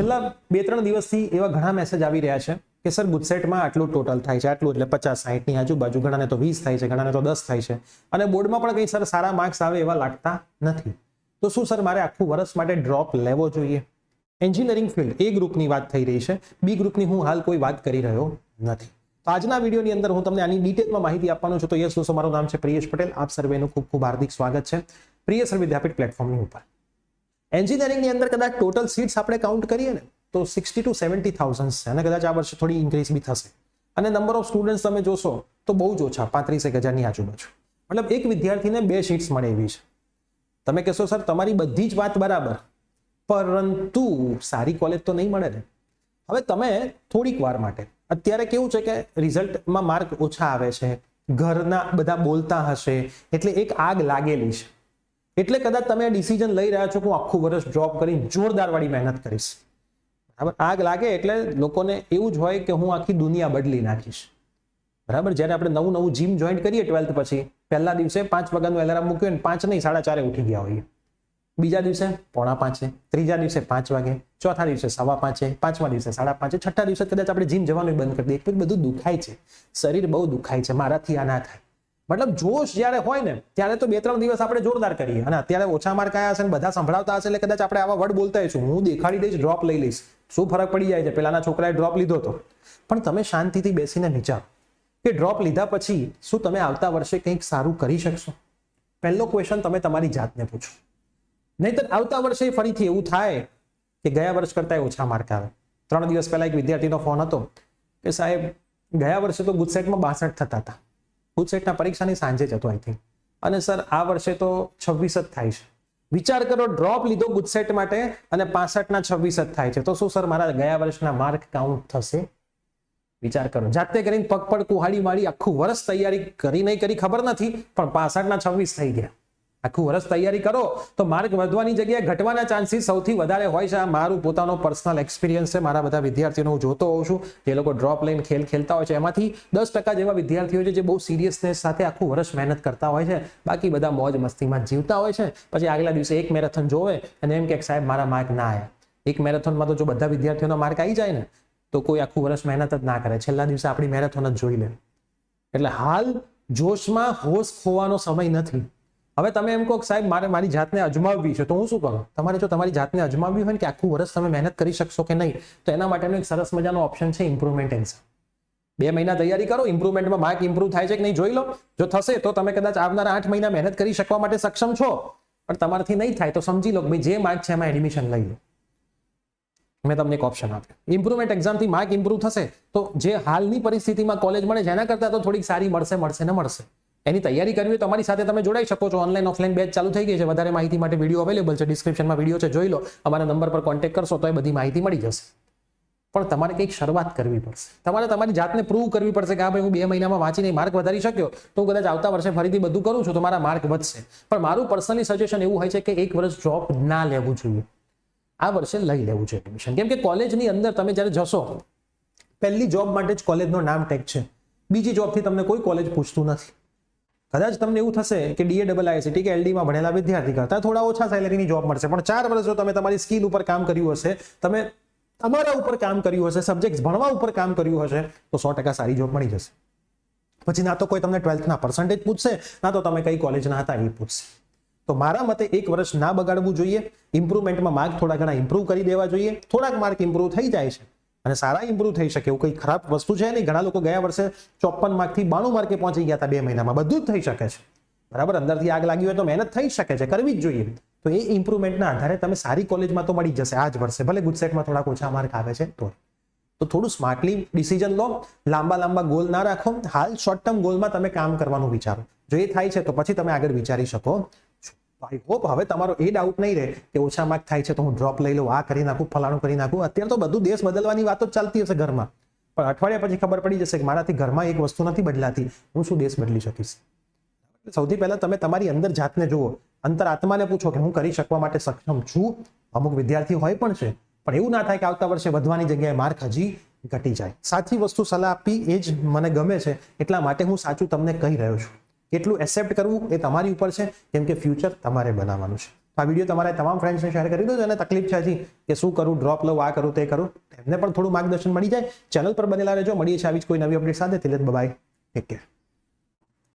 છેલ્લા 2-3 દિવસથી એવા ઘણા મેસેજ આવી રહ્યા છે કે સર ગુજસેટમાં આટલું ટોટલ થાય છે, આટલું એટલે 50-60 ની આજુબાજુ, ઘણાને તો 20 થાય છે, ઘણાને તો 10 થાય છે, અને બોર્ડમાં પણ કંઈ સર સારા માર્ક્સ આવે એવા લાગતા નથી. તો શું સર મારે આખું વર્ષ માટે ડ્રોપ લેવો જોઈએ? એન્જિનિયરિંગ ફિલ્ડ એ ગ્રુપની વાત થઈ રહી છે, બી ગ્રુપની હું હાલ કોઈ વાત કરી રહ્યો નથી. તો આજના વિડીયોની અંદર હું તમને આની ડિટેલમાં માહિતી આપવાનો છું. તો યસ દોસ્તો, મારું નામ છે પ્રિયેશ પટેલ. આપ સર્વેનું ખૂબ ખૂબ હાર્દિક સ્વાગત છે પ્રિય સર વિદ્યાપીઠ પ્લેટફોર્મની ઉપર. એન્જિનિયરિંગની અંદર કદાચ ટોટલ સીટ્સ આપણે કાઉન્ટ કરીએ ને તો 60 to 70,000 છે, અને કદાચ આ વર્ષે થોડી ઇન્ક્રીઝ બી થશે. અને નંબર ઓફ સ્ટુડન્ટ્સ તમે જોશો તો બહુ જ ઓછા, 35,000ની આજુબાજુ. મતલબ એક વિદ્યાર્થીને 2 સીટ્સ મળે એવી છે. તમે કહેશો સર તમારી બધી જ વાત બરાબર, પરંતુ સારી કોલેજ તો નહીં મળે ને. હવે તમે થોડીક વાર માટે, અત્યારે કેવું છે કે રિઝલ્ટમાં માર્ક ઓછા આવે છે, ઘરના બધા બોલતા હશે, એટલે એક આગ લાગેલી છે. એટલે કદાચ તમે આ ડિસિઝન લઈ રહ્યા છો કે હું આખું વર્ષ ડ્રોપ કરી જોરદાર વાળી મહેનત કરીશ. બરાબર, આગ લાગે એટલે લોકોને એવું જ હોય કે હું આખી દુનિયા બદલી નાખીશ. બરાબર, જ્યારે આપણે નવું જીમ જોઈન કરીએ 12th પછી, પહેલા દિવસે 5 વાગ્યાનું એલાર્મ મૂક્યું ને 5 નહીં 4:30 ઉઠી ગયા હોઈએ. બીજા દિવસે 4:45, ત્રીજા દિવસે 5 વાગે, ચોથા દિવસે 5:15, પાંચમા દિવસે 5:30, છઠ્ઠા દિવસે કદાચ આપણે જીમ જવાનું બંધ કરી દઈએ. બધું દુખાય છે, શરીર બહુ દુખાય છે, મારાથી આ ના થાય. મતલબ જોશ જ્યારે હોય ને ત્યારે તો 2-3 દિવસ આપણે જોરદાર કરીએ, અને અત્યારે ઓછા માર્ક આવ્યા હશે ને બધા સંભળાવતા હશે એટલે કદાચ આપણે આવા વર્ડ બોલતા હશું, હું દેખાડી દઈશ, ડ્રોપ લઈ લઈશ, શું ફરક પડી જાય છે, પેલાના છોકરાએ ડ્રોપ લીધો હતો. પણ તમે શાંતિથી બેસીને વિચારો કે ડ્રોપ લીધા પછી શું તમે આવતા વર્ષે કંઈક સારું કરી શકશો? પહેલો ક્વેશ્ચન તમે તમારી જાતને પૂછો. નહીંતર આવતા વર્ષે ફરીથી એવું થાય કે ગયા વર્ષ કરતા ઓછા માર્ક આવે. 3 દિવસ પહેલા એક વિદ્યાર્થીનો ફોન હતો કે સાહેબ ગયા વર્ષે તો ગુજસેટમાં 62 થતા હતા, ગુજસેટના પરીક્ષાની સાંજે જ હતો આઈ થિંક, અને સર આ વર્ષે તો 26 જ થાય છે. વિચાર કરો, ડ્રોપ લીધો ગુજસેટ માટે અને 65ના 26 જ થાય છે, તો શું સર મારા ગયા વર્ષના માર્ક કાઉન્ટ થશે? વિચાર કરો, જાતે કરીને પગ પર કુહાડી મારી આખું વર્ષ તૈયારી કરી નહીં કરી ખબર નથી, પણ 65ના 26 થઈ ગયા. આખું વર્ષ તૈયારી કરો તો માર્ક વધવાની જગ્યાએ ઘટવાના ચાન્સીસ સૌથી વધારે હોય છે. આ મારું પોતાનો પર્સનલ એક્સપિરિયન્સ છે. મારા બધા વિદ્યાર્થીઓને હું જોતો હોઉં છું જે લોકો ડ્રોપ લઈને ખેલતા હોય છે, એમાંથી 10% જેવા વિદ્યાર્થીઓ છે જે બહુ સિરિયસનેસ સાથે આખું વર્ષ મહેનત કરતા હોય છે. બાકી બધા મોજ મસ્તીમાં જીવતા હોય છે. પછી આગલા દિવસે એક મેરેથોન જોવે અને એમ કે સાહેબ મારા માર્ક ના આવ્યા. એક મેરેથોનમાં તો જો બધા વિદ્યાર્થીઓના માર્ક આવી જાય ને તો કોઈ આખું વર્ષ મહેનત જ ના કરે, છેલ્લા દિવસે આપણી મેરેથોન જ જોઈ લે. એટલે હાલ જોશમાં હોશ ખોવાનો સમય નથી. હવે તમે એમ કહો કે સાહેબ મારે મારી જાતને અજમાવવી છે, તો હું શું કરું? તમારે જો તમારી જાતને અજમાવવી હોય ને કે આખું વર્ષ તમે મહેનત કરી શકશો કે નહીં, તો એના માટેનો એક સરસ મજાનો ઓપ્શન છે ઇમ્પ્રુવમેન્ટ એક્ઝામ. 2 મહિના તૈયારી કરો, ઇમ્પ્રુવમેન્ટમાં માર્ક ઇમ્પ્રુવ થાય છે કે નહીં જોઈ લો. જો થશે તો તમે કદાચ આવનારા 8 મહિના મહેનત કરી શકવા માટે સક્ષમ છો, પણ તમારાથી નહીં થાય તો સમજી લો કે ભાઈ જે માર્ક છે એમાં એડમિશન લઈ લો. મેં તમને એક ઓપ્શન આપ્યો. ઇમ્પ્રુવમેન્ટ એક્ઝામથી માર્ક ઇમ્પ્રુવ થશે તો જે હાલની પરિસ્થિતિમાં કોલેજ મળે છે એના કરતાં તો થોડીક સારી મળશે. એની તૈયારી કરવી હોય તો અમારી સાથે તમે જોડાઈ શકો છો. ઓનલાઈન ઓફલાઈન બેચ ચાલુ થઈ ગઈ છે. વધારે માહિતી માટે વિડીયો અવેલેબલ છે, ડિસ્ક્રિપ્શનમાં વિડીયો છે, જોઈ લો. અમારા નંબર પર કોન્ટેક્ટ કરશો તો એ બધી માહિતી મળી જશે. પણ તમારે કંઈક શરૂઆત કરવી પડશે. તમારે તમારી જાતને પ્રૂવ કરવી પડશે કે હા ભાઈ હું 2 મહિનામાં વાંચીને માર્ક વધારી શક્યો તો કદાચ આવતા વર્ષે ફરીથી બધું કરું છું તો મારા માર્ક વધશે. પણ મારું પર્સનલી સજેશન એવું હોય છે કે 1 વર્ષ ડ્રોપ ના લેવું જોઈએ, આ વર્ષે લઈ લેવું છે એડમિશન. કેમ કે કોલેજની અંદર તમે જ્યારે જશો, પહેલી જોબ માટે જ કોલેજનો નામ ટેગ છે, બીજી જોબથી તમને કોઈ કોલેજ પૂછતું નથી. કદાચ તમને એવું થશે કે DAIICT કે LD માં ભણેલા વિદ્યાર્થી કરતા થોડા ઓછા સેલેરીની જોબ મળશે, પણ 4 વર્ષ જો તમે તમારી સ્કિલ ઉપર કામ કર્યું હશે, તમે તમારા ઉપર કામ કર્યું હશે, સબ્જેક્ટ ભણવા ઉપર કામ કર્યું હશે, તો 100% સારી જોબ મળી જશે. પછી ના તો કોઈ તમને 12thના પર્સન્ટેજ પૂછશે, ના તો તમે કઈ કોલેજના હતા એ પૂછશે. તો મારા મતે 1 વર્ષ ના બગાડવું જોઈએ. ઇમ્પ્રુવમેન્ટમાં માર્ક થોડા ઘણા ઇમ્પ્રુવ કરી દેવા જોઈએ. થોડાક માર્ક ઇમ્પ્રુવ થઈ જાય છે અને સારા ઇમ્પ્રુવ થઈ શકે એવું કઈ ખરાબ વસ્તુ છે નહીં. ઘણા લોકો ગયા વર્ષે 54 માર્કથી 92 માર્કે પહોંચી ગયા હતા 2 મહિનામાં. બધું જ થઈ શકે છે. બરાબર, અંદરથી આગ લાગી હોય તો મહેનત થઈ શકે છે, કરવી જ જોઈએ. તો એ ઇમ્પ્રુવમેન્ટના આધારે તમે સારી કોલેજમાં તો મળી જશે આ જ વર્ષે, ભલે ગુજસેટમાં થોડાક ઓછા માર્ક આવે છે તો થોડું સ્માર્ટલી ડિસિઝન લો. લાંબા ગોલ ના રાખો. હાલ શોર્ટ ટર્મ ગોલમાં તમે કામ કરવાનું વિચારો. જો એ થાય છે તો પછી તમે આગળ વિચારી શકો. આઈ હોપ હવે તમારો એ ડાઉટ નહીં રહે કે ઓછા માર્ક થાય છે તો હું ડ્રોપ લઈ લઉં, આ કરી નાખું, ફલાણું કરી નાખું. અત્યારે તો બધું દેશ બદલવાની વાતો જ ચાલતી હશે ઘરમાં, પણ અઠવાડિયા પછી ખબર પડી જશે કે મારાથી ઘરમાં એક વસ્તુ નથી બદલાતી, હું શું દેશ બદલી શકીશ? સૌથી પહેલા તમે તમારી અંદર જાતને જુઓ, અંતર આત્માને પૂછો કે હું કરી શકવા માટે સક્ષમ છું. અમુક વિદ્યાર્થીઓ હોય પણ છે, પણ એવું ના થાય કે આવતા વર્ષે વધવાની જગ્યાએ માર્ક હજી ઘટી જાય. સાચી વસ્તુ સલાહ આપી એ જ મને ગમે છે, એટલા માટે હું સાચું તમને કહી રહ્યો છું. કેટલું એક્સેપ્ટ કરવું એ તમારી ઉપર છે, કેમ કે ફ્યુચર તમારે બનાવવાનું છે. આ વિડીયો તમારા તમામ ફ્રેન્ડ્સને શેર કરી દો અને તકલીફ છે હજી કે શું કરું, ડ્રોપ લઉં, આ કરું તે કરું, એમને પણ થોડું માર્ગદર્શન મળી જાય. ચેનલ પર બનેલા રહેજો. મળીએ છીએ આવી જ કોઈ નવી અપડેટ સાથે. Bye, take care.